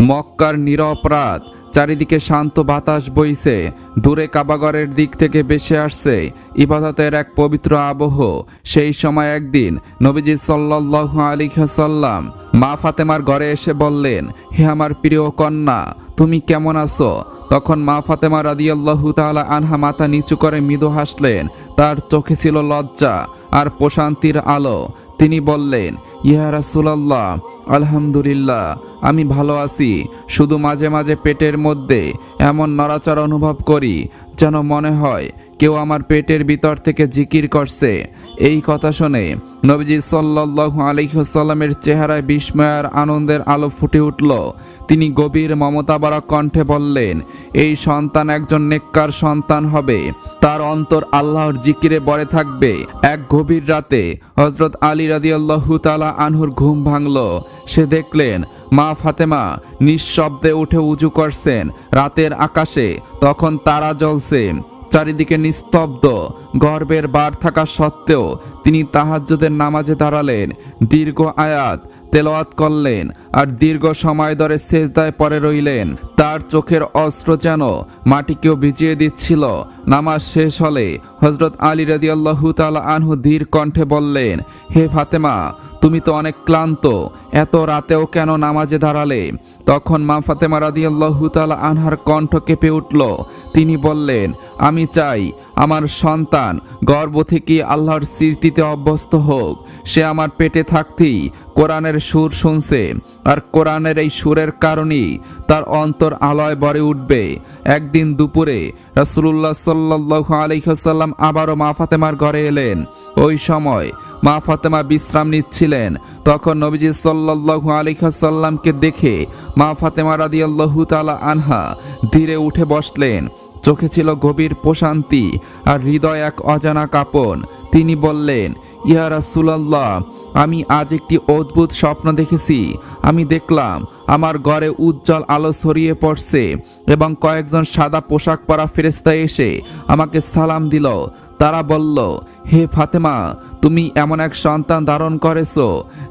মক্কার নীরব রাত, চারিদিকে শান্ত বাতাস বইছে, দূরে কাবাগরের দিক থেকে ভেসে আসছে ইবাদতের এক পবিত্র আবহ। সেই সময় একদিন নবীজি সাল্লাল্লাহু আলাইহি ওয়াসাল্লাম মা ফাতেমার ঘরে এসে বললেন, হে আমার প্রিয় কন্যা, তুমি কেমন আছো? তখন মা ফাতেমা রাদিয়াল্লাহু তাআলা আনহা মাথা নিচু করে মৃদু হাসলেন। তার চোখে ছিল লজ্জা আর প্রশান্তির আলো। তিনি বললেন, ইয়া রাসূলুল্লাহ, আলহামদুলিল্লাহ, আমি ভালো আছি। শুধু মাঝে মাঝে পেটের মধ্যে এমন নড়াচড়া অনুভব করি যেন মনে হয় কেউ আমার পেটের ভিতর থেকে জিকির করছে। এই কথা শুনে নবীজি সাল্লাল্লাহু আলাইহি ওয়াসাল্লামের চেহারায় বিস্ময় আর আনন্দের আলো ফুটে উঠল। তিনি গভীর মমতাভরা কণ্ঠে বললেন, এই সন্তান একজন নেককার সন্তান হবে, তার অন্তর আল্লাহর জিকিরে ভরে থাকবে। এক গভীর রাতে হযরত আলী রাদিয়াল্লাহু তাআলা আনহুর ঘুম ভাঙল। সে দেখলেন মা ফাতেমা নিঃশব্দে উঠে উজু করছেন। রাতের আকাশে তখন তারা জ্বলছে, চারিদিকে নিস্তব্ধ। গর্বের বার থাকা সত্ত্বেও তিনি তাহাজ্জুদের নামাজে দাঁড়ালেন, দীর্ঘ আয়াত তেলাওয়াত করলেন আর দীর্ঘ সময় ধরে সেজদায় পড়ে রইলেন। তার চোখের অস্ত্র যেন মাটিকেও ভিজিয়ে দিচ্ছিল। নামাজ শেষ হলে হযরত আলী রাদিয়াল্লাহু তাআলা আনহু ধীর কণ্ঠে বললেন, হে ফাতেমা, তুমি তো অনেক ক্লান্ত, এত রাতেও কেন নামাজে দাঁড়ালে? তখন মা ফাতেমা রাদিয়াল্লাহু তাআলা আনহার কণ্ঠ কেঁপে উঠল। তিনি বললেন, আমি চাই আমার সন্তান গর্ভ থেকে আল্লাহর স্মৃতিতে অভ্যস্ত হোক। সে আমার পেটে থাকতেই কোরআনের সুর শুনছে, আর কোরআনের এই সুরের কারণেই তার অন্তর আলোয় ভরে উঠবে। একদিন দুপুরে রাসূলুল্লাহ সাল্লাল্লাহু আলাইহি ওয়াসাল্লাম আবারও মা ফাতেমার ঘরে এলেন। ওই সময় মা ফাতেমা বিশ্রাম নিচ্ছিলেন। তখন নবীজি সাল্লাল্লাহু আলাইহি ওয়াসাল্লামকে দেখে মা ফাতেমা রাদিয়াল্লাহু তাআলা আনহা ধীরে উঠে বসলেন। চোখে ছিল গভীর প্রশান্তি আর হৃদয় এক অজানা কাঁপন। তিনি বললেন, ইয়া রাসূলুল্লাহ, আমি আজ একটি অদ্ভুত স্বপ্ন দেখেছি। আমি দেখলাম আমার ঘরে উজ্জ্বল আলো ছড়িয়ে পড়ছে এবং কয়েকজন সাদা পোশাক পরা ফেরেশতা এসে আমাকে সালাম দিল। তারা বলল, হে ফাতেমা, তুমি এমন এক সন্তান ধারণ করেছো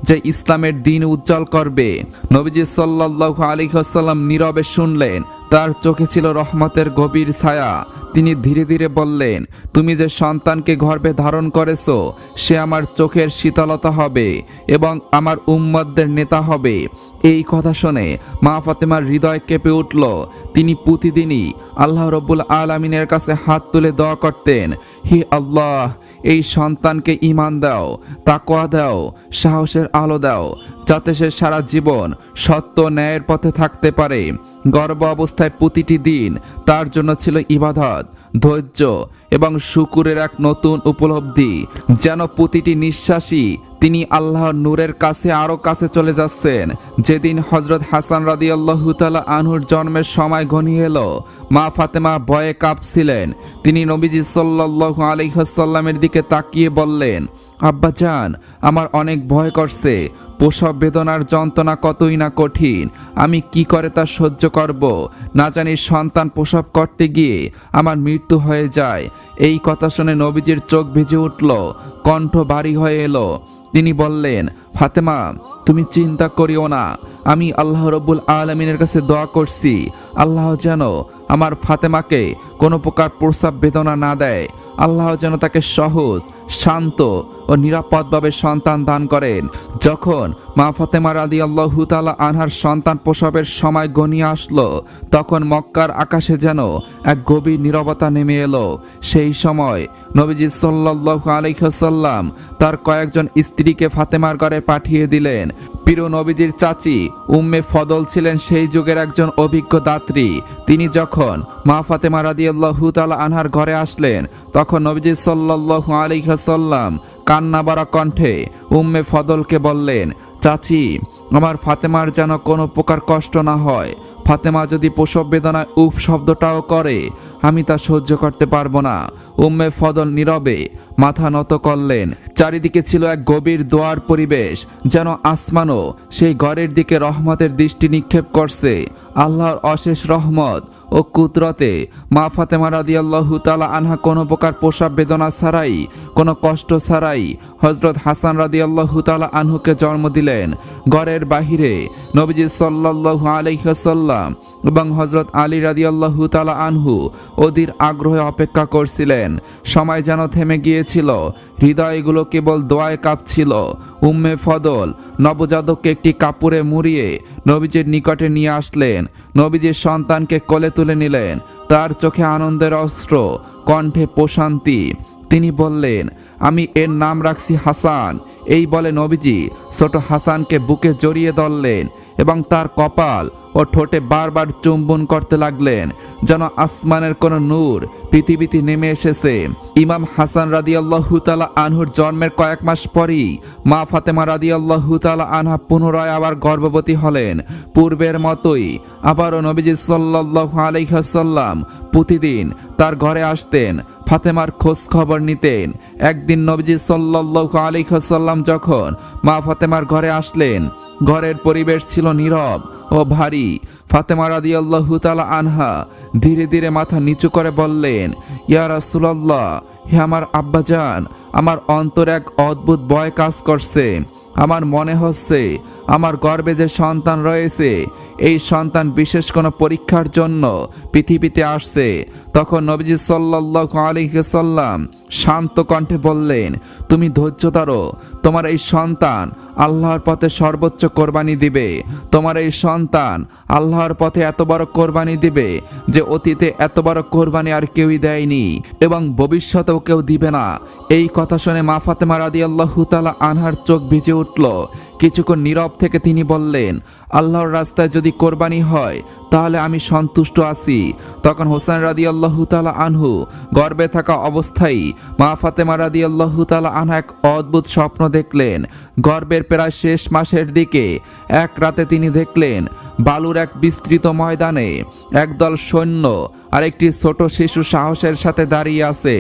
যে ইসলামের দিন উজ্জ্বল করবে। নবীজি সাল্লাল্লাহু আলাইহি ওয়াসাল্লাম নীরবে শুনলেন। তার চোখে ছিল রহমতের গভীর ছায়া। তিনি ধীরে ধীরে বললেন, তুমি যে সন্তানকে গর্ভে ধারণ করেছো সে আমার চোখের শীতলতা হবে এবং আমার উম্মতদের নেতা হবে। এই কথা শুনে মা ফাতেমার হৃদয় কেঁপে উঠল। তিনি প্রতিদিনই আল্লাহ রাব্বুল আলামিনের কাছে হাত তুলে দোয়া করতেন, হে আল্লাহ, এই সন্তানকে ঈমান দাও, তাকওয়া দাও, সাহসের আলো দাও, যাতে সে সারা জীবন সত্য ন্যায়ের পথে থাকতে পারে। গর্ভ অবস্থায় প্রতিটি দিন তার জন্য ছিল ইবাদত, ধৈর্য এবং শুকরের এক নতুন উপলব্ধি। যেন প্রতিটি নিঃশ্বাসই তিনি আল্লাহর নূরের কাছে আরো কাছে চলে যাচ্ছেন। যেদিন হযরত হাসান রাদিয়াল্লাহু তাআলা আনহুর জন্মের সময় ঘনিয়ে এলো, মা ফাতেমা ভয়ে কাঁপছিলেন। তিনি নবীজি সাল্লাল্লাহু আলাইহি ওয়াসাল্লামের দিকে তাকিয়ে বললেন, আব্বাজান, আমার অনেক ভয় করছে। প্রসব বেদনার যন্ত্রণা কতই না কঠিন, আমি কি করে তা সহ্য করব? না জানি সন্তান প্রসব করতে গিয়ে আমার মৃত্যু হয়ে যায়। এই কথা শুনে নবীজির চোখ ভিজে উঠল, কণ্ঠ ভারী হয়ে এলো। তিনি বললেন, ফাতেমা, তুমি চিন্তা করিও না, আমি আল্লাহ রাব্বুল আলামিনের কাছে দোয়া করছি আল্লাহ যেন আমার ফাতেমাকে কোনো প্রকার প্রসব বেদনা না দেয়। আল্লাহ যেন তাকে সহজ, শান্ত ও নিরাপদভাবে সন্তান দান করেন। যখন মা ফাতেমা রাদিয়াল্লাহু তাআলা আনহার সন্তান প্রসবের সময় ঘনিয়ে আসলো, তখন মক্কার আকাশে যেন এক গভীর নীরবতা নেমে এলো। সেই সময় নবীজি সাল্লাল্লাহু আলাইহি ওয়াসাল্লাম তার কয়েকজন স্ত্রীকে ফাতেমার ঘরে পাঠিয়ে দিলেন। প্রিয় নবীজির চাচি উম্মে ফদল ছিলেন সেই যুগের একজন অভিজ্ঞ দাত্রী। তিনি যখন মা ফাতেমা রাদিয়াল্লাহু তাআলা আনহার ঘরে আসলেন, তখন নবীজি সাল্লাল্লাহু আলাইহি ওয়াসাল্লাম কান্না ভরা কণ্ঠে উম্মে ফদলকে বললেন, চাচি, আমার ফাতেমার যেন কোনো প্রকার কষ্ট না হয়। ফাতেমা যদি প্রসব বেদনায় উফ শব্দটাও করে, আমি তা সহ্য করতে পারবো না। উম্মে ফদল নীরবে মাথা নত করলেন। চারিদিকে ছিল এক গভীর দোয়ার পরিবেশ, যেন আসমানও সেই ঘরের দিকে রহমতের দৃষ্টি নিক্ষেপ করছে। আল্লাহর অশেষ রহমত ও কুদরতে মা ফাতেমা রাদিয়াল্লাহু তাআলা আনহা কোনো প্রকার প্রসব বেদনা ছাড়াই, কোনো কষ্ট ছাড়াই হযরত হাসান রাদিয়াল্লাহু তাআলা আনহুকে জন্ম দিলেন। ঘরের বাহিরে নবীজি সাল্লাল্লাহু আলাইহি ওয়াসাল্লাম এবং হযরত আলী রাদিয়াল্লাহু তাআলা আনহু অধীর আগ্রহে অপেক্ষা করছিলেন। সময় যেন থেমে গিয়েছিল, হৃদয়গুলো কেবল দোয়ায় কাঁপছিল। উম্মে ফদল নবজাতককে একটি কাপড়ে মুড়িয়ে নবীজির নিকটে নিয়ে আসলেন। নবীজির সন্তানকে কোলে তুলে নিলেন। তার চোখে আনন্দের অশ্র, কণ্ঠে প্রশান্তি। তিনি বললেন, আমি এর নাম রাখছি হাসান। এই বলে নবীজি ছোট হাসানকে বুকে জড়িয়ে ধরলেন এবং তার কপাল ও ঠোঁটে বারবার চুম্বন করতে লাগলেন, যেন আসমানের কোনো নূর পৃথিবীতে নেমে এসেছে। ইমাম হাসান রাদিয়াল্লাহু তাআলা আনহুর জন্মের কয়েক মাস পরই মা ফাতেমা রাদিয়াল্লাহু তাআলা আনহা পুনরায় আবার গর্ভবতী হলেন। পূর্বের মতোই আবারও নবীজি সাল্লাল্লাহু আলাইহি ওয়াসাল্লাম প্রতিদিন তার ঘরে আসতেন, ফাতেমার খোঁজ খবর নিতেন। একদিন নবীজি সাল্লাল্লাহু আলাইহি ওয়াসাল্লাম যখন মা ফাতেমার ঘরে আসলেন, ঘরের পরিবেশ ছিল নীরব ও ভারী। ফাতেমা রাদিয়াল্লাহু তাআলা আনহা ধীরে ধীরে মাথা নিচু করে বললেন, ইয়া রাসূলুল্লাহ, হে আমার আব্বাজান, আমার অন্তরে এক অদ্ভুত ভয় কাজ করছে। আমার মনে হচ্ছে আমার গর্ভে যে সন্তান রয়েছে, এই সন্তান বিশেষ কোনো পরীক্ষার জন্য পৃথিবীতে আসছে। তখন নবীজি সাল্লাল্লাহু আলাইহি ওয়াসাল্লাম শান্ত কণ্ঠে বললেন, তুমি ধৈর্য ধরো, তোমার এই সন্তান আল্লাহর পথে সর্বোচ্চ কোরবানি দিবে। তোমার এই সন্তান আল্লাহর পথে এত বড় কোরবানি দিবে যে অতীতে এত বড় কোরবানি আর কেউই দেয়নি এবং ভবিষ্যতেও কেউ দিবে না। এই কথা শুনে মা ফাতেমা রাদিয়াল্লাহু তাআলা আনহার চোখ ভিজে উঠল। কিছুক্ষণ নীরব থেকে তিনি বললেন, আল্লাহর রাস্তায় যদি কোরবানি হয় তাহলে আমি সন্তুষ্ট আছি। তখন হোসেন রাদিয়াল্লাহু তাআলা আনহু গর্ভে থাকা অবস্থায় মা ফাতেমা রাদিয়াল্লাহু তাআলা আনহা এক অদ্ভুত স্বপ্ন দেখলেন। গর্ভের প্রায় শেষ মাসের দিকে এক রাতে তিনি দেখলেন বালুর এক বিস্তৃত ময়দানে একদল সৈন্য আর একটি ছোট শিশু সাহসের সাথে দাঁড়িয়ে আছে।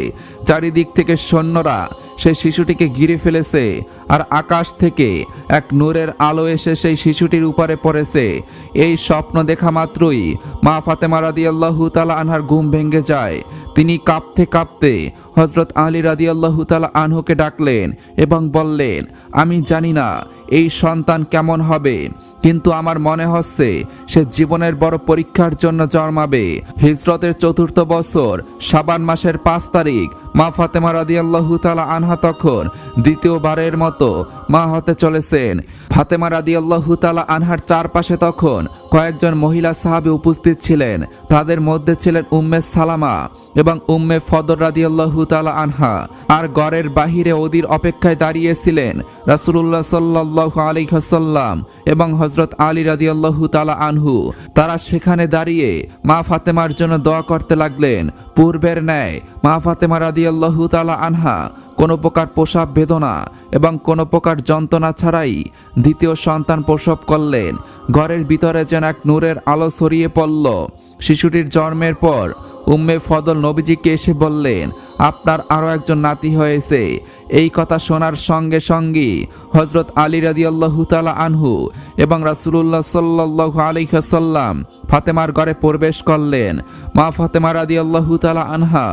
চারিদিক থেকে সৈন্যরা সেই শিশুটিকে ঘিরে ফেলেছে আর আকাশ থেকে এক নূরের আলো এসে সেই শিশুটির উপরে পড়েছে। এই স্বপ্ন দেখা মাত্রই মা ফাতেমা রাদিয়াল্লাহু তাআলা আনহার ঘুম ভেঙে যায়। তিনি কাঁপতে কাঁপতে হযরত আলী রাদিয়াল্লাহু তাআলা আনহুকে ডাকলেন এবং বললেন, আমি জানি না এই সন্তান কেমন হবে, কিন্তু আমার মনে হচ্ছে সে জীবনের বড় পরীক্ষার জন্য জন্মাবে। হিজরতের ৪র্থ বছর শাবান মাসের ৫ তারিখ মা ফাতেমা রাদিয়াল্লাহু তাআলা আনহা তখন দ্বিতীয়বারের মতো মা হতে চলেছেন। ফাতেমা রাদিয়াল্লাহু তাআলা আনহার চারপাশে তখন কয়েকজন মহিলা সাহাবী উপস্থিত ছিলেন। তাদের মধ্যে ছিলেন উম্মে সালামা এবং উম্মে ফদল রাদিয়াল্লাহু তাআলা আনহা। আর ঘরের বাহিরে ওদের অপেক্ষায় দাঁড়িয়েছিলেন রাসূলুল্লাহ সাল্লাল্লাহু আলাইহি ওয়াসাল্লাম এবং হযরত আলী রাদিয়াল্লাহু তাআলা আনহু। তারা সেখানে দাঁড়িয়ে মা ফাতেমার জন্য দোয়া করতে লাগলেন। পূর্বের ন্যায় মা ফাতেমা রাদিয়াল্লাহু তাআলা আনহা কোনো প্রকার প্রসব বেদনা এবং কোনো প্রকার যন্ত্রণা ছাড়াই দ্বিতীয় সন্তান প্রসব করলেন। ঘরের ভিতরে যেন এক নূরের আলো ছড়িয়ে পড়ল। শিশুটির জন্মের পর উম্মে ফদল নবীজিকে এসে বললেন, আপনার আরো একজন নাতি হয়েছে। এই কথা শোনার সঙ্গে সঙ্গে হযরত আলী রাদিয়াল্লাহু তাআলা আনহু এবং রাসূলুল্লাহ সাল্লাল্লাহু আলাইহি ওয়াসাল্লাম ফাতেমার ঘরে প্রবেশ করলেন। মা ফাতেমা রাদিয়াল্লাহু তাআলা আনহা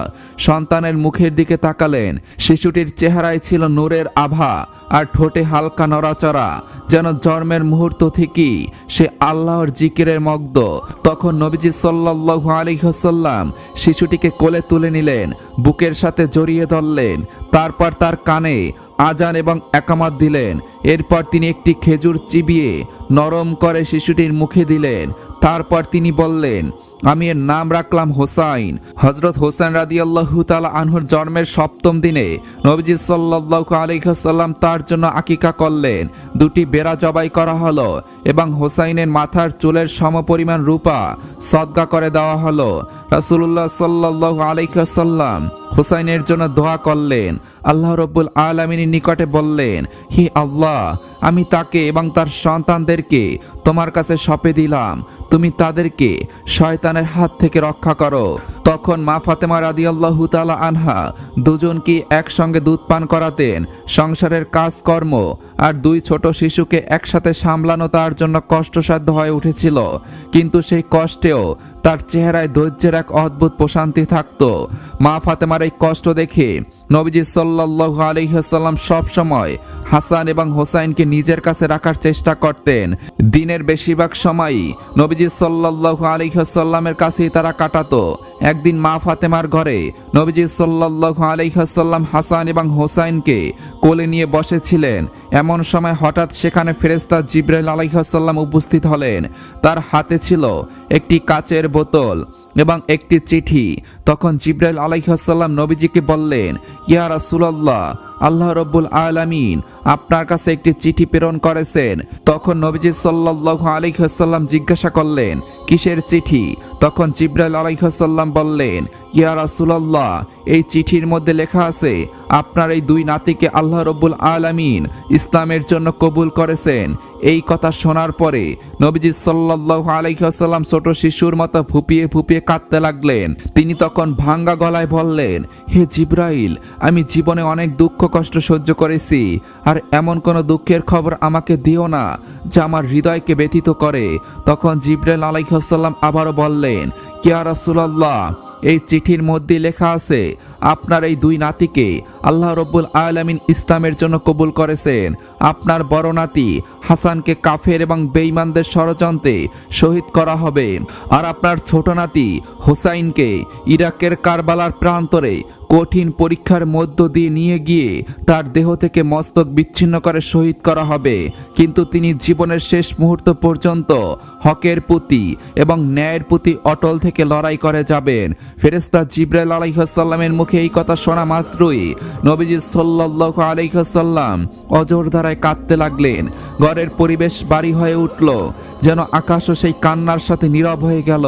সন্তানের মুখের দিকে তাকালেন। শিশুটির চেহারায় ছিল নূরের আভা আর ঠোঁটে হালকা নড়াচড়া, যেন জন্মের মুহূর্ত থেকেই সে আল্লাহর জিকিরের মগ্ন। তখন নবীজি সাল্লাল্লাহু আলাইহি ওয়াসাল্লাম শিশুটিকে কোলে তুলে নিলেন, বুকের সাথে জড়িয়ে ধরলেন। তারপর তার কানে আজান এবং একামত দিলেন। এরপর তিনি একটি খেজুর চিবিয়ে নরম করে শিশুটির মুখে দিলেন। তারপর তিনি বললেন, আমি এর নাম রাখলাম হোসাইন। হযরত হোসেন রাদিয়াল্লাহু তাআলা আনহুর জন্মের ৭ম দিনে নবীজি সাল্লাল্লাহু আলাইহি ওয়াসাল্লাম তার জন্য আকিকা করলেন। 2টি বেড়া জবাই করা হলো এবং হোসাইনের মাথার চুলের সমপরিমাণ রূপা সদকা করে দেওয়া হলো। রাসূলুল্লাহ সাল্লাল্লাহু আলাইহি ওয়াসাল্লাম হোসাইনের জন্য দোয়া করলেন। আল্লাহ রাব্বুল আলামিনের নিকটে বললেন, হে আল্লাহ, আমি তাকে এবং তার সন্তানদেরকে তোমার কাছে সঁপে দিলাম। তুমি তাদেরকে শয়তানের হাত থেকে রক্ষা করো। তখন মা ফাতেমা রাদিয়াল্লাহু তাআলা আনহা দুজনকে একসঙ্গে দুধ পান করাতেন। সংসারের কাজকর্ম আর দুই ছোট শিশুকে একসাথে সামলানো তার জন্য কষ্টসাধ্য হয়ে উঠেছিল, কিন্তু সেই কষ্টেও তার চেহারায় ধৈর্যের এক অদ্ভুত প্রশান্তি থাকত। মা ফাতেমার এই কষ্ট দেখে নবীজি সাল্লাল্লাহু আলাইহি ওয়াসাল্লাম সব সময় হাসান এবং হোসাইনকে নিজের কাছে রাখার চেষ্টা করতেন। দিনের বেশিরভাগ সময়ই নবীজি সাল্লাল্লাহু আলাইহি ওয়াসাল্লামের কাছেই তারা কাটাতো। একদিন মা ফাতেমার ঘরে নবীজি সাল্লাল্লাহু আলাইহি ওয়াসাল্লাম হাসান এবং হোসাইনকে কোলে নিয়ে বসেছিলেন। এমন সময় হঠাৎ সেখানে ফেরেশতা জিবরাইল আলাইহিস সালাম উপস্থিত হলেন। তার হাতে ছিল একটি কাচের বোতল এবং একটি চিঠি। তখন জিবরাইল আলাইহিস সালাম নবীজিকে বললেন, ইয়া রাসূলুল্লাহ, আল্লাহ রাব্বুল আলামিন আপনার কাছে একটি চিঠি প্রেরণ করেছেন। তখন নবীজি সাল্লাল্লাহু আলাইহি ওয়াসাল্লাম জিজ্ঞাসা করলেন, কিসের চিঠি? তখন জিবরাইল আলাইহিস সালাম বললেন, ইয়া রাসূলুল্লাহ, এই চিঠির মধ্যে লেখা আছে আপনার এই দুই নাতিকে আল্লাহ রাব্বুল আলামিন ইসলামের জন্য কবুল করেছেন। এই কথা শোনার পরে নবীজি সাল্লাল্লাহু আলাইহি ওয়াসাল্লাম ছোট শিশুর মতো ফুপিয়ে ফুপিয়ে কাঁদতে লাগলেন। তিনি তখন ভাঙ্গা গলায় বললেন, হে জিবরাইল, আমি জীবনে অনেক দুঃখ কষ্ট সহ্য করেছি, আর এমন কোনো দুঃখের খবর আমাকে দিও না যা আমার হৃদয়কে ব্যথিত করে। তখন জিবরাইল আলাইহিস সালাম আবারও বললেন, ইয়া রাসূলুল্লাহ, এই চিঠির মধ্যে লেখা আছে আপনার এই দুই নাতিকে আল্লাহ রাব্বুল আলামিন ইসলামের জন্য কবুল করেছেন। আপনার বড় নাতি হাসানকে কাফের এবং বেঈমানদের ষড়যন্ত্রে শহীদ করা হবে, আর আপনার ছোট নাতি হোসাইনকে ইরাকের কারবালার প্রান্তরে কঠিন পরীক্ষার মধ্য দিয়ে নিয়ে গিয়ে তার দেহ থেকে মস্তক বিচ্ছিন্ন করে শহীদ করা হবে, কিন্তু তিনি জীবনের শেষ মুহূর্ত পর্যন্ত হকের প্রতি এবং ন্যায়ের প্রতি অটল থেকে লড়াই করে যাবেন। ফেরেশতা জিবরাইল আলাইহিস সালামের মুখে এই কথা শোনা মাত্রই নবীজি সাল্লাল্লাহু আলাইহি ওয়াসাল্লাম অঝোর ধারায় কাঁদতে লাগলেন। ঘরের পরিবেশ ভারী হয়ে উঠল, যেন আকাশও সেই কান্নার সাথে নীরব হয়ে গেল।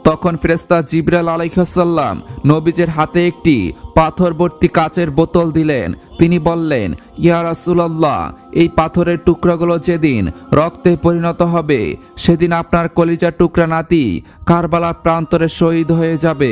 তখন ফেরেশতা জিবরাইল আলাইহিস সালাম নবীজির হাতে একটি পাথর ভর্তি কাচের বোতল দিলেন। তিনি বললেন, ইয়া রাসূলুল্লাহ, এই পাথরের টুকরাগুলো যেদিন রক্তে পরিণত হবে সেদিন আপনার কলিজার টুকরা নাতি কারবালার প্রান্তরে শহীদ হয়ে যাবে।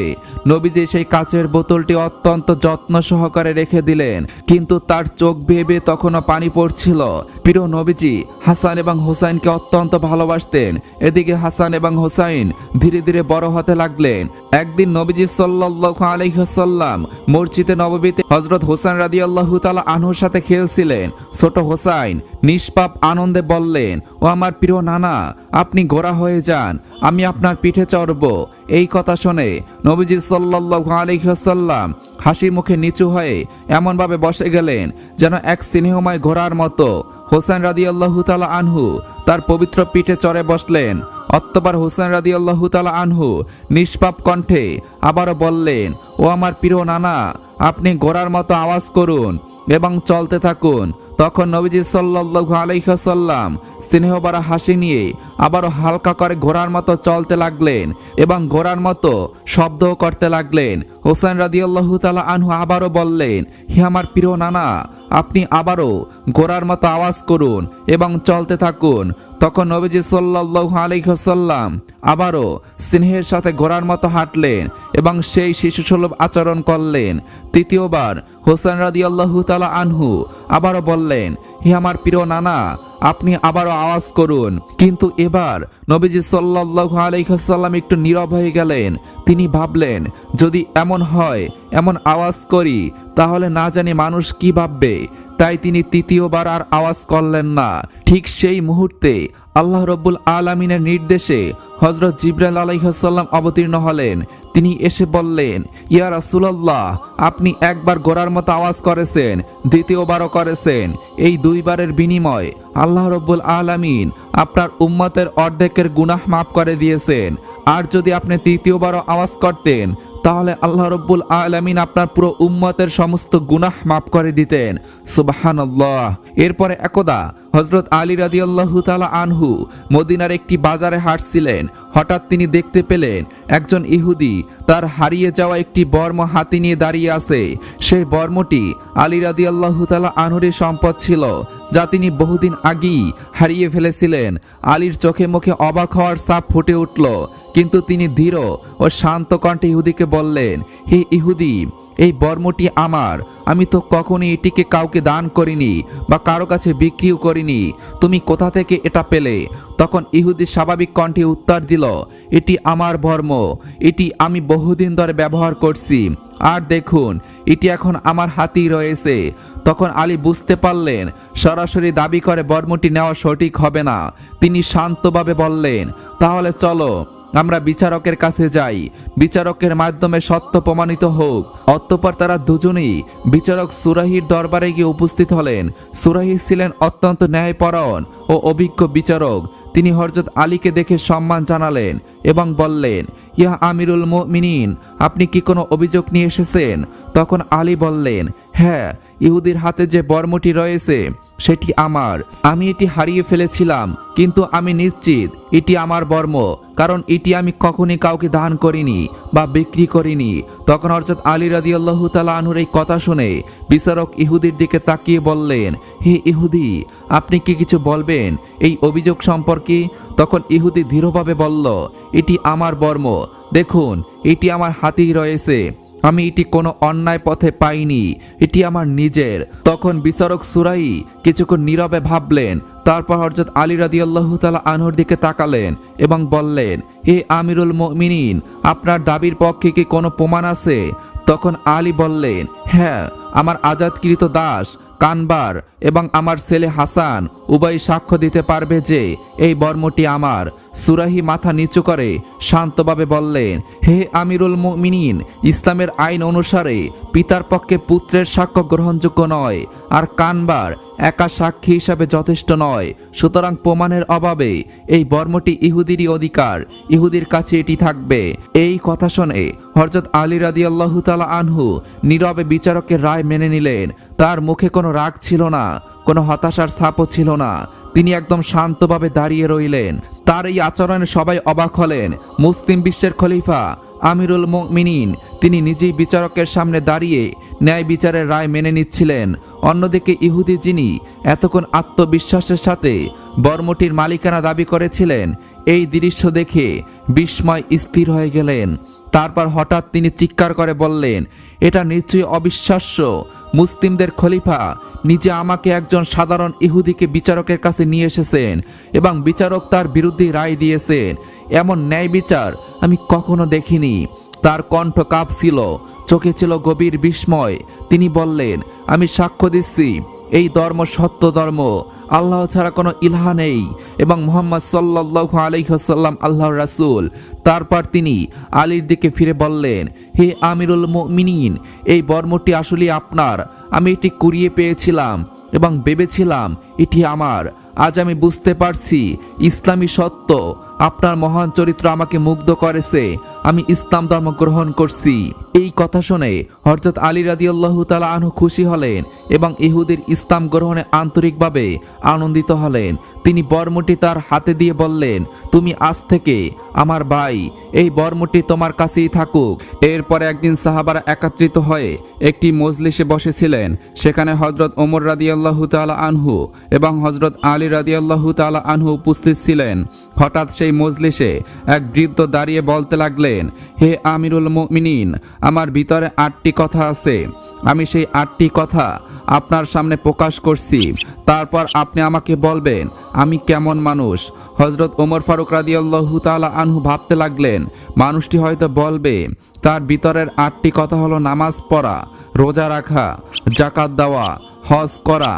নবীজি সেই কাচের বোতলটি অত্যন্ত যত্ন সহকারে রেখে দিলেন, কিন্তু তার চোখ বেয়ে বেয়ে তখনও পানি পড়ছিল। প্রিয় নবীজি হাসান এবং হোসাইনকে অত্যন্ত ভালোবাসতেন। এদিকে হাসান এবং হোসাইন ধীরে ধীরে বড় হতে লাগলেন। একদিন নবীজি সাল্লাল্লাহু আলাইহি ওয়াসাল্লাম মসজিদে নববীতে হযরত হোসেন রাদিয়াল্লাহু তাআলা আনহুর সাথে খেলছিলেন। ছোট হোসাইন নিষ্পাপ আনন্দে বললেন, ও আমার প্রিয় নানা, আপনি ঘোড়া হয়ে যান, আমি আপনার পিঠে চড়ব। এই কথা শুনে নবীজি সাল্লাল্লাহু আলাইহি ওয়াসাল্লাম হাসি মুখে নিচু হয়ে এমনভাবে বসে গেলেন যেন এক স্নেহময় ঘোড়ার মতো। হোসেন রাদিয়াল্লাহু তাআলা আনহু তার পবিত্র পিঠে চড়ে বসলেন। অতঃপর হোসেন রাদিয়াল্লাহু তাআলা আনহু নিষ্পাপ কণ্ঠে আবারও বললেন, ও আমার প্রিয় নানা, আপনি ঘোড়ার মতো আওয়াজ করুন এবং চলতে থাকুন। তখন নবীজি সাল্লাল্লাহু আলাইহি ওয়াসাল্লাম স্নেহভরা হাসি নিয়ে আবারও হালকা করে ঘোড়ার মতো চলতে লাগলেন এবং ঘোড়ার মতো শব্দও করতে লাগলেন। হোসেন রাদিয়াল্লাহু তাআলা আনহু আবারও বললেন, হে আমার প্রিয় নানা, আপনি আবারও ঘোড়ার মতো আওয়াজ করুন এবং চলতে থাকুন। তখন নবীজি সাল্লাল্লাহু আলাইহি ওয়াসাল্লাম আবারও স্নেহের সাথে ঘোড়ার মতো হাঁটলেন এবং সেই শিশুসুলভ আচরণ করলেন। তৃতীয়বার হোসেন রাদিয়াল্লাহু তাআলা আনহু আবারও বললেন, হে আমার প্রিয় নানা, আপনি আবারও আওয়াজ করুন। কিন্তু এবার নবীজি সাল্লাল্লাহু আলাইহি ওয়াসাল্লাম একটু নীরব হয়ে গেলেন। তিনি ভাবলেন, যদি এমন হয়, এমন আওয়াজ করি, তাহলে না জানি মানুষ কি ভাববে। তাই তিনি তৃতীয়বার আর আওয়াজ করলেন না। ঠিক সেই মুহূর্তে আল্লাহ রাব্বুল আলামিনের নির্দেশে হযরত জিবরাইল আলাইহিস সালাম অবতীর্ণ হলেন। তিনি এসে বললেন, ইয়া রাসূলুল্লাহ, আপনি একবার ঘোড়ার মতো আওয়াজ করেছেন, দ্বিতীয়বারও করেছেন। এই দুইবারের বিনিময়ে আল্লাহ রাব্বুল আলামিন আপনার উম্মতের অর্ধেকের গুনাহ মাফ করে দিয়েছেন। আর যদি আপনি তৃতীয়বারও আওয়াজ করতেন, তাহলে আল্লাহ রাব্বুল আলামিন আপনার পুরো উম্মতের সমস্ত গুনাহ মাফ করে দিতেন। সুবহানাল্লাহ। এরপরে একদা হযরত আলী রাদিয়াল্লাহু তাআলা আনহু মদিনার একটি বাজারে হাঁটছিলেন। হঠাৎ তিনি দেখতে পেলেন একজন ইহুদি তার হারিয়ে যাওয়া একটি বর্ম হাতে নিয়ে দাঁড়িয়ে আছে। সেই বর্মটি আলী রাদিয়াল্লাহু তাআলা আনহুর সম্পদ ছিল, যা তিনি বহুদিন আগেই হারিয়ে ফেলেছিলেন। আলীর চোখে মুখে অবাক হওয়ার ছাপ ফুটে উঠল, কিন্তু তিনি ধীর ও শান্ত কণ্ঠে ইহুদিকে বললেন, হে ইহুদি, এই বর্মটি আমার। আমি তো কখনই এটিকে কাউকে দান করিনি বা কারো কাছে বিক্রিও করিনি। তুমি কোথা থেকে এটা পেলে? তখন ইহুদি স্বাভাবিক কণ্ঠে উত্তর দিল, এটি আমার বর্ম। এটি আমি বহুদিন ধরে ব্যবহার করছি, আর দেখুন এটি এখন আমার হাতেই রয়েছে। তখন আলী বুঝতে পারলেন সরাসরি দাবি করে বর্মটি নেওয়া সঠিক হবে না। তিনি শান্তভাবে বললেন, তাহলে চলো আমরা বিচারকের কাছে যাই, বিচারকের মাধ্যমে সত্য প্রমাণিত হোক। অতঃপর তারা দুজনেই বিচারক সুরাহির দরবারে গিয়ে উপস্থিত হলেন। সুরাহি ছিলেন অত্যন্ত ন্যায়পরায়ণ ও অভিজ্ঞ বিচারক। তিনি হযরত আলীকে দেখে সম্মান জানালেন এবং বললেন, ইয়া আমিরুল মুমিনিন, আপনি কি কোনো অভিযোগ নিয়ে এসেছেন? তখন আলী বললেন, হ্যাঁ, ইহুদির হাতে যে বর্মটি রয়েছে সেটি আমার। আমি এটি হারিয়ে ফেলেছিলাম, কিন্তু আমি নিশ্চিত এটি আমার বর্ম, কারণ এটি আমি কখনই কাউকে দান করিনি বা বিক্রি করিনি। তখন হযরত আলী রাদিয়াল্লাহু তাআলা আনহুর এই কথা শুনে বিচারক ইহুদির দিকে তাকিয়ে বললেন, হে ইহুদি, আপনি কি কিছু বলবেন এই অভিযোগ সম্পর্কে? তখন ইহুদি দৃঢ়ভাবে বলল, এটি আমার বর্ম, দেখুন এটি আমার হাতেই রয়েছে। আমি এটি কোনো অন্যায় পথে পাইনি, এটি আমার নিজের। তখন বিচারক সুরাই কিছুক্ষণ নীরবে ভাবলেন, তারপর হযরত আলী রাদিয়াল্লাহু তাআলা আনহুর দিকে তাকালেন এবং বললেন, হে আমিরুল মুমিনিন, আপনার দাবির পক্ষে কি কোনো প্রমাণ আছে? তখন আলী বললেন, হ্যাঁ, আমার আজাদকৃত দাস কানবার এবং আমার ছেলে হাসান উভয় সাক্ষ্য দিতে পারবে যে এই বর্মটি আমার। সুরাহি মাথা নিচু করে শান্তভাবে বললেন, হে আমিরুল মুমিনিন, ইসলামের আইন অনুসারে পিতার পক্ষে পুত্রের সাক্ষ্য গ্রহণযোগ্য নয়, আর কানবার একা সাক্ষী হিসাবে যথেষ্ট নয়। সুতরাং প্রমাণের অভাবে এই বর্মটি ইহুদিরই অধিকার, ইহুদির কাছে এটি থাকবে। এই কথা শুনে হযরত আলী রাদিয়াল্লাহু তাআলা আনহু নীরবে বিচারকের রায় মেনে নিলেন। তার মুখে কোনো রাগ ছিল না, কোনো হতাশার ছাপও ছিল না। তিনি একদম শান্তভাবে দাঁড়িয়ে রইলেন। তার এই আচরণে সবাই অবাক হলেন। মুসলিম বিশ্বের খলিফা আমিরুল মুমিনিন তিনি নিজেই বিচারকের সামনে দাঁড়িয়ে ন্যায় বিচারের রায় মেনে নিচ্ছিলেন। অন্যদিকে ইহুদি, যিনি এতক্ষণ আত্মবিশ্বাসের সাথে বর্মটির মালিকানা দাবি করেছিলেন, এই দৃশ্য দেখে বিস্ময় স্থির হয়ে গেলেন। তারপর হঠাৎ তিনি চিৎকার করে বললেন, এটা নিশ্চয়ই অবিশ্বাস্য। মুসলিমদের খলিফা নিজে আমাকে একজন সাধারণ ইহুদিকে বিচারকের কাছে নিয়ে এসেছেন এবং বিচারক তার বিরুদ্ধে রায় দিয়েছেন। এমন ন্যায় বিচার আমি কখনো দেখিনি। তার কণ্ঠ কাঁপছিল, চোখে ছিল গভীর বিস্ময়। তিনি বললেন, আমি সাক্ষ্য দিচ্ছি এই ধর্ম সত্য ধর্ম, আল্লাহ ছাড়া কোনো ইলাহ নেই এবং মুহাম্মদ সাল্লাল্লাহু আলাইহি ওয়াসাল্লাম আল্লাহর রাসূল। তারপর তিনি আলীর দিকে ফিরে বললেন, হে আমিরুল মুমিনিন, এই বর্মটি আসলে আপনার। আমি এটি কুড়িয়ে পেয়েছিলাম এবং ভেবেছিলাম এটি আমার। আজ আমি বুঝতে পারছি ইসলামী সত্য, আপনার মহান চরিত্র আমাকে মুগ্ধ করেছে। আমি ইসলাম ধর্ম গ্রহণ করছি। এই কথা শুনে হযরত আলী রাদিয়াল্লাহু তাআলা আনহু খুশি হলেন এবং ইহুদির ইসলাম গ্রহণে আন্তরিকভাবে আনন্দিত হলেন। তিনি বর্মটি তার হাতে দিয়ে বললেন, তুমি আজ থেকে আমার ভাই, এই বর্মটি তোমার কাছেই থাকুক। এরপরে একদিন সাহাবারা একত্রিত হয়ে একটি মজলিসে বসেছিলেন। সেখানে হযরত ওমর রাদিয়াল্লাহু তাআলা আনহু এবং হযরত আলী রাদিয়াল্লাহু তাআলা আনহু উপস্থিত ছিলেন। হঠাৎ সেই মজলিসে এক বৃদ্ধ দাঁড়িয়ে বলতে লাগলেন, হে আমিরুল মুমিনিন, আমার ভিতরে 8টি কথা আছে। আমি সেই 8টি কথা আপনার সামনে প্রকাশ করছি। তারপর আপনি আমাকে বলবেন আমি কেমন মানুষ। হযরত ওমর ফারুক রাদিয়াল্লাহু তাআলা আনহু ভাবতে লাগলেন, মানুষটি হয়তো বলবে তার ভিতরের 8টি কথা হলো নামাজ পড়া, রোজা রাখা, যাকাত দেওয়া, হজ করা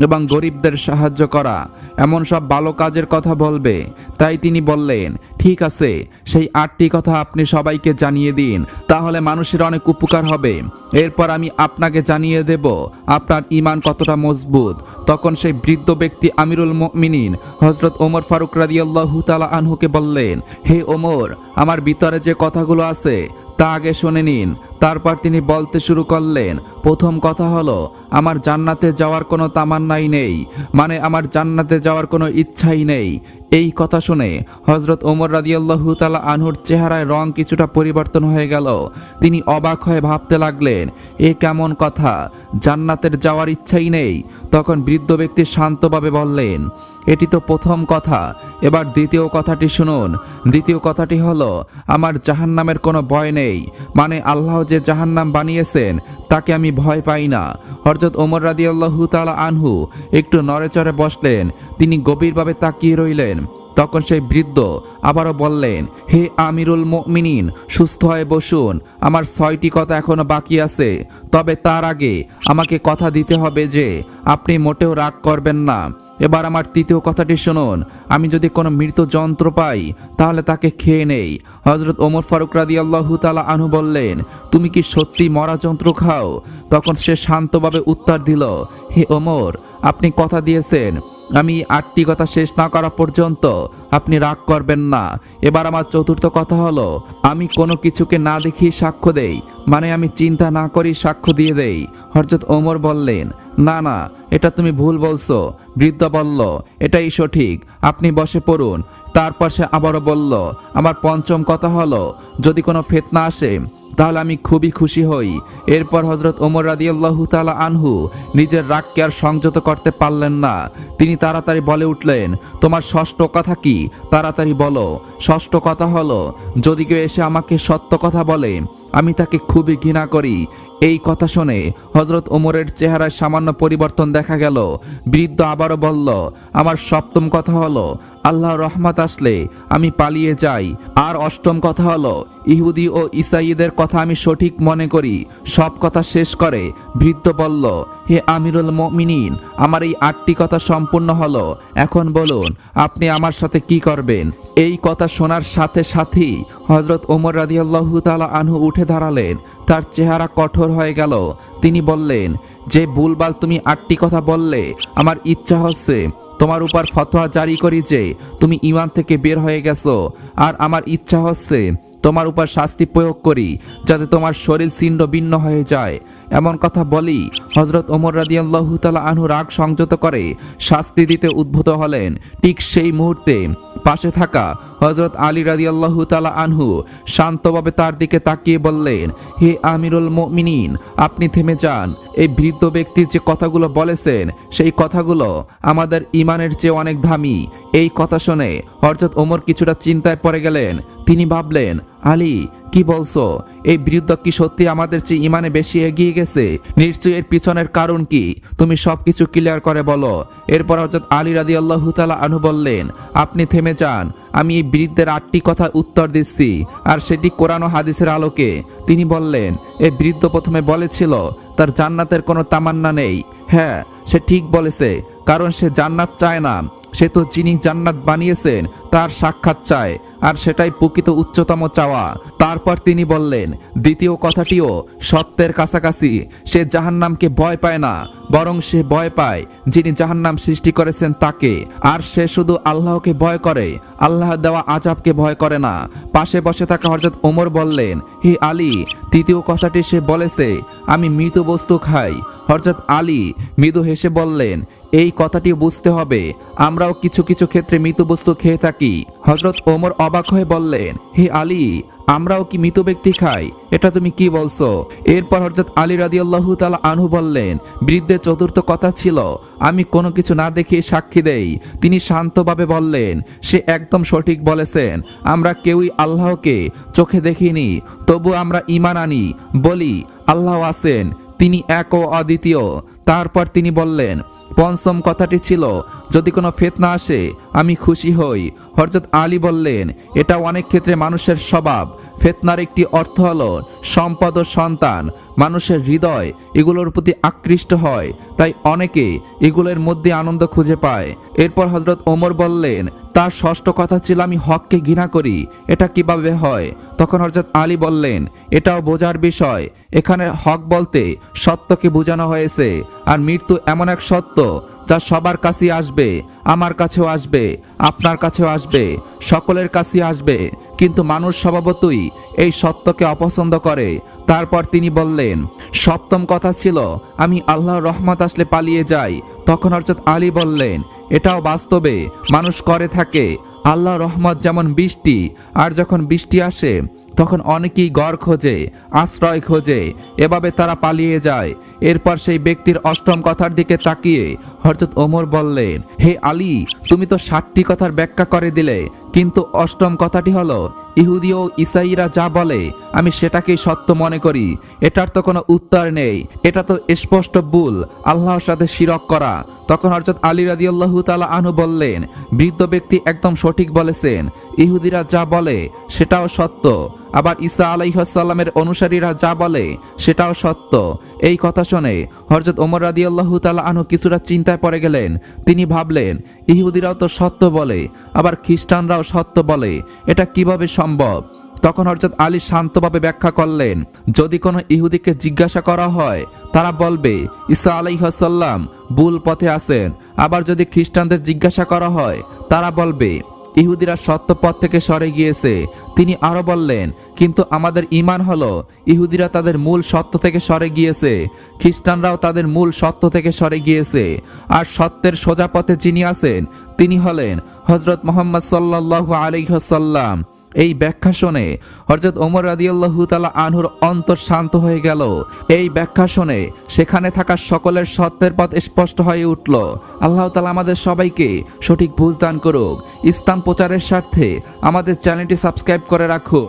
এবং গরিবদের সাহায্য করা, এমন সব ভালো কাজের কথা বলবে। তাই তিনি বললেন, ঠিক আছে, সেই 8টি কথা আপনি সবাইকে জানিয়ে দিন, তাহলে মানুষের অনেক উপকার হবে। এরপর আমি আপনাকে জানিয়ে দেব আপনার ঈমান কতটা মজবুত। তখন সেই বৃদ্ধ ব্যক্তি আমিরুল মুমিনিন হযরত ওমর ফারুক রাদিয়াল্লাহু তাআলা আনহুকে বললেন, হে ওমর, আমার ভিতরে যে কথাগুলো আছে তা আগে শুনে নিন। তারপর তিনি বলতে শুরু করলেন, প্রথম কথা হলো, আমার জান্নাতে যাওয়ার কোনো তামান্নাই নেই, মানে আমার জান্নাতে যাওয়ার কোনো ইচ্ছাই নেই। এই কথা শুনে হযরত ওমর রাদিয়াল্লাহু তাআলা আনহুর চেহারায় রং কিছুটা পরিবর্তন হয়ে গেল। তিনি অবাক হয়ে ভাবতে লাগলেন, এ কেমন কথা, জান্নাতের যাওয়ার ইচ্ছাই নেই? তখন বৃদ্ধ ব্যক্তি শান্তভাবে বললেন, এটি তো প্রথম কথা, এবার দ্বিতীয় কথাটি শুনুন। দ্বিতীয় কথাটি হলো, আমার জাহান্নামের কোনো ভয় নেই, মানে আল্লাহ যে জাহান্নাম বানিয়েছেন তাকে আমি ভয় পাই না। হযরত ওমর রাদিয়াল্লাহু তাআলা আনহু একটু নড়েচড়ে বসলেন, তিনি গভীরভাবে তাকিয়ে রইলেন। তখন সেই বৃদ্ধ আবারও বললেন, হে আমিরুল মুমিনিন, সুস্থ হয়ে বসুন, আমার 6টি কথা এখনো বাকি আছে, তবে তার আগে আমাকে কথা দিতে হবে যে আপনি মোটেও রাগ করবেন না। এবার আমার তৃতীয় কথাটি শুনুন, আমি যদি কোনো মৃত যন্ত্র পাই তাহলে তাকে খেয়ে নেই। হযরত ওমর ফারুক রাদিয়াল্লাহু তাআলা আনহু বললেন, তুমি কি সত্যি মরা যন্ত্র খাও? তখন সে শান্তভাবে উত্তর দিল, হে ওমর, আপনি কথা দিয়েছেন, আমি 8টি কথা শেষ না করা পর্যন্ত আপনি রাগ করবেন না। এবার আমার চতুর্থ কথা হলো, আমি কোনো কিছুকে না দেখি সাক্ষ্য দেই, মানে আমি চিন্তা না করি সাক্ষ্য দিয়ে দেই। হযরত ওমর বললেন, না না, এটা তুমি ভুল বলছো। বৃদ্ধ বলল, এটাই সঠিক, আপনি বসে পড়ুন। তারপর সে আবারও বলল, আমার পঞ্চম কথা হলো, যদি কোনো ফিতনা আসে তাহলে আমি খুবই খুশি হই। এরপর হযরত ওমর রাদিয়াল্লাহু তাআলা আনহু নিজের রাগকে আর সংযত করতে পারলেন না। তিনি তাড়াতাড়ি বলে উঠলেন, তোমার ষষ্ঠ কথা কি, তাড়াতাড়ি বলো। ষষ্ঠ কথা হলো, যদি কেউ এসে আমাকে সত্য কথা বলে আমি তাকে খুবই ঘৃণা করি। এই কথা শুনে হযরত ওমরের চেহারায় সামান্য পরিবর্তন দেখা গেল। বৃদ্ধ আবারও বলল, আমার সপ্তম কথা হলো, আল্লাহর রহমত আসলে আমি পালিয়ে যাই। আর অষ্টম কথা হলো, ইহুদি ও ঈসাইদের কথা আমি সঠিক মনে করি। সব কথা শেষ করে বৃদ্ধ বলল, হে আমিরুল মুমিনিন, আমার এই 8টি কথা সম্পূর্ণ হলো, এখন বলুন আপনি আমার সাথে কি করবেন? এই কথা শোনার সাথে সাথেই হযরত ওমর রাদিয়াল্লাহু তাআলা আনহু উঠে দাঁড়ালেন। তার চেহারা কঠোর হয়ে গেল। তিনি বললেন, যে ভুলভাল তুমি 8টি কথা বললে, আমার ইচ্ছা হচ্ছে তোমার উপর ফতোয়া জারি করি যে তুমি ঈমান থেকে বের হয়ে গেছো, আর আমার ইচ্ছা হচ্ছে তোমার উপর শাস্তি প্রয়োগ করি যাতে তোমার শরীর ছিন্ন ভিন্ন হয়ে যায়। এমন কথা বলি হযরত ওমর রাদিয়াল্লাহু তাআলা আনহু রাগ সংযত করে শাস্তি দিতে উদ্ভূত হলেন। ঠিক সেই মুহূর্তে পাশে থাকা হযরত আলী রাদিয়াল্লাহু তাআলা আনহু শান্তভাবে তার দিকে তাকিয়ে বললেন, হে আমিরুল মুমিনিন, আপনি থেমে যান। এই বৃদ্ধ ব্যক্তি যে কথাগুলো বলেছেন সেই কথাগুলো আমাদের ঈমানের চেয়ে অনেক দামি। এই কথা শুনে হযরত ওমর কিছুটা চিন্তায় পড়ে গেলেন। তিনি ভাবলেন, আলী, কি বলছো? এই বৃদ্ধ কি সত্যি আমাদের চেয়ে ঈমানে বেশি এগিয়ে গেছে? নিশ্চয়ই এর পিছনের কারণ কি, তুমি সবকিছু ক্লিয়ার করে বলো। এরপর হযরত আলী রাদিয়াল্লাহু তাআলা আনহু বললেন, আপনি থেমে যান, আমি এই বৃদ্ধের 8টি কথার উত্তর দিচ্ছি, আর সেটি কোরআন ও হাদিসের আলোকে। তিনি বললেন, এই বৃদ্ধ প্রথমে বলেছিল তার জান্নাতের কোনো তামান্না নেই। হ্যাঁ, সে ঠিক বলেছে, কারণ সে জান্নাত চায় না, সে তো যিনি জান্নাত বানিয়েছেন তার সাক্ষাৎ চায়, আর সেটাই প্রকৃত উচ্চতম চাওয়া। তারপর তিনি বললেন, দ্বিতীয় কথাটিও সত্যের কাছাকাছি, সে জাহান্নামকে ভয় পায় না, বরং সে ভয় পায় যিনি জাহান্নাম সৃষ্টি করেছেন তাকে। আর সে শুধু আল্লাহকে ভয় করে, আল্লাহ দেওয়া আযাবকে ভয় করে না। পাশে বসে থাকা হযরত ওমর বললেন, হে আলী, তৃতীয় কথাটি সে বলেছে, আমি মৃত বস্তু খাই। হযরত আলী মৃদু হেসে বললেন, এই কথাটি বুঝতে হবে, আমরাও কিছু কিছু ক্ষেত্রে মৃত বস্তু খেয়ে থাকি। হযরত ওমর অবাক হয়ে বললেন, হে আলী, আমরাও কি মৃত ব্যক্তি খাই? এটা তুমি কি বলছো? এরপর হযরত আলী রাদিয়াল্লাহু তাআলা আনহু বললেন, বৃদ্ধের চতুর্থ কথা ছিল, আমি কোনো কিছু না দেখে সাক্ষী দেই। তিনি শান্তভাবে বললেন, সে একদম সঠিক বলেছেন, আমরা কেউই আল্লাহকে চোখে দেখিনি, তবু আমরা ঈমান আনি, বলি আল্লাহ আছেন, তিনি এক ও অদ্বিতীয়। তারপর তিনি বললেন, পঞ্চম কথাটি ছিল, যদি কোনো ফিতনা আসে আমি খুশি হই। হযরত আলী বললেন, এটা অনেক ক্ষেত্রে মানুষের স্বভাব। ফিতনার একটি অর্থ হলো সম্পদ ও সন্তান। মানুষের হৃদয় এগুলোর প্রতি আকৃষ্ট হয়, তাই অনেকে এগুলোর মধ্যে আনন্দ খুঁজে পায়। এরপর হযরত ওমর বললেন, তার ষষ্ঠ কথা ছিল, আমি হককে ঘৃণা করি। এটা কিভাবে হয়? তখন হযরত আলী বললেন, এটাও বোঝার বিষয়। এখানে হক বলতে সত্যকে বোঝানো হয়েছে, আর মৃত্যু এমন এক সত্য যা সবার কাছেই আসবে, আমার কাছেও আসবে, আপনার কাছেও আসবে, সকলের কাছেই আসবে। কিন্তু মানুষ স্বভাবতই এই সত্যকে অপছন্দ করে। তারপর তিনি বললেন, সপ্তম কথা ছিল আমি আল্লাহর রহমত আসলে পালিয়ে যাই। তখন হযরত আলী বললেন, এটাও বাস্তবে মানুষ করে থাকে। আল্লাহর রহমত যেমন বৃষ্টি, আর যখন বৃষ্টি আসে তখন অনেকেই ঘর খোঁজে, আশ্রয় খোঁজে, এভাবে তারা পালিয়ে যায়। এরপর সেই ব্যক্তির অষ্টম কথার দিকে তাকিয়ে হযরত ওমর বললেন, হে আলী, তুমি তো 60টি কথার ব্যাখ্যা করে দিলে, কিন্তু অষ্টম কথাটি হলো ইহুদি ও ইসাইরা যা বলে আমি সেটাকেই সত্য মনে করি। এটার তো কোনো উত্তর নেই, এটা তো স্পষ্ট ভুল, আল্লাহর সাথে শিরক করা। তখন হযরত আলী রাদিয়াল্লাহু তাআলা আনহু বললেন, বৃদ্ধ ব্যক্তি একদম সঠিক বলেছেন, ইহুদিরা যা বলে সেটাও সত্য, আবার ঈসা আলাইহিস সালামের অনুসারীরা যা বলে সেটাও সত্য। এই কথা শুনে হযরত ওমর রাদিয়াল্লাহু তাআলা আনহু কিছুটা চিন্তায় পড়ে গেলেন। তিনি ভাবলেন, ইহুদিরাও তো সত্য বলে, আবার খ্রিস্টানরাও সত্য বলে, এটা কিভাবে সম্ভব? তখন হযরত আলী শান্তভাবে ব্যাখ্যা করলেন, যদি কোনো ইহুদিকে জিজ্ঞাসা করা হয় তারা বলবে ঈসা আলাইহিস সালাম ভুল পথে আছেন। আবার যদি খ্রিস্টানদের জিজ্ঞাসা করা হয় তারা বলবে ইহুদিরা সত্য পথ থেকে সরে গিয়েছে। তিনি আরো বললেন, কিন্তু আমাদের ঈমান হলো ইহুদিরা তাদের মূল সত্য থেকে সরে গিয়েছে, খ্রিস্টানরাও তাদের মূল সত্য থেকে সরে গিয়েছে, আর সত্যের সোজা পথে যিনি আছেন তিনি হলেন হযরত মুহাম্মদ সাল্লাল্লাহু আলাইহি ওয়াসাল্লাম। এই ব্যাখ্যা শুনে হযরত ওমর রাদিয়াল্লাহু তাআলা আনহুর অন্তর শান্ত হয়ে গেল। এই ব্যাখ্যা শুনে সেখানে থাকা সকলের সত্যের পথ স্পষ্ট হয়ে উঠল। আল্লাহ তাআলা আমাদের সবাইকে সঠিক বুঝ দান করুক। ইসলাম প্রচারের স্বার্থে আমাদের চ্যানেলটি সাবস্ক্রাইব করে রাখুন।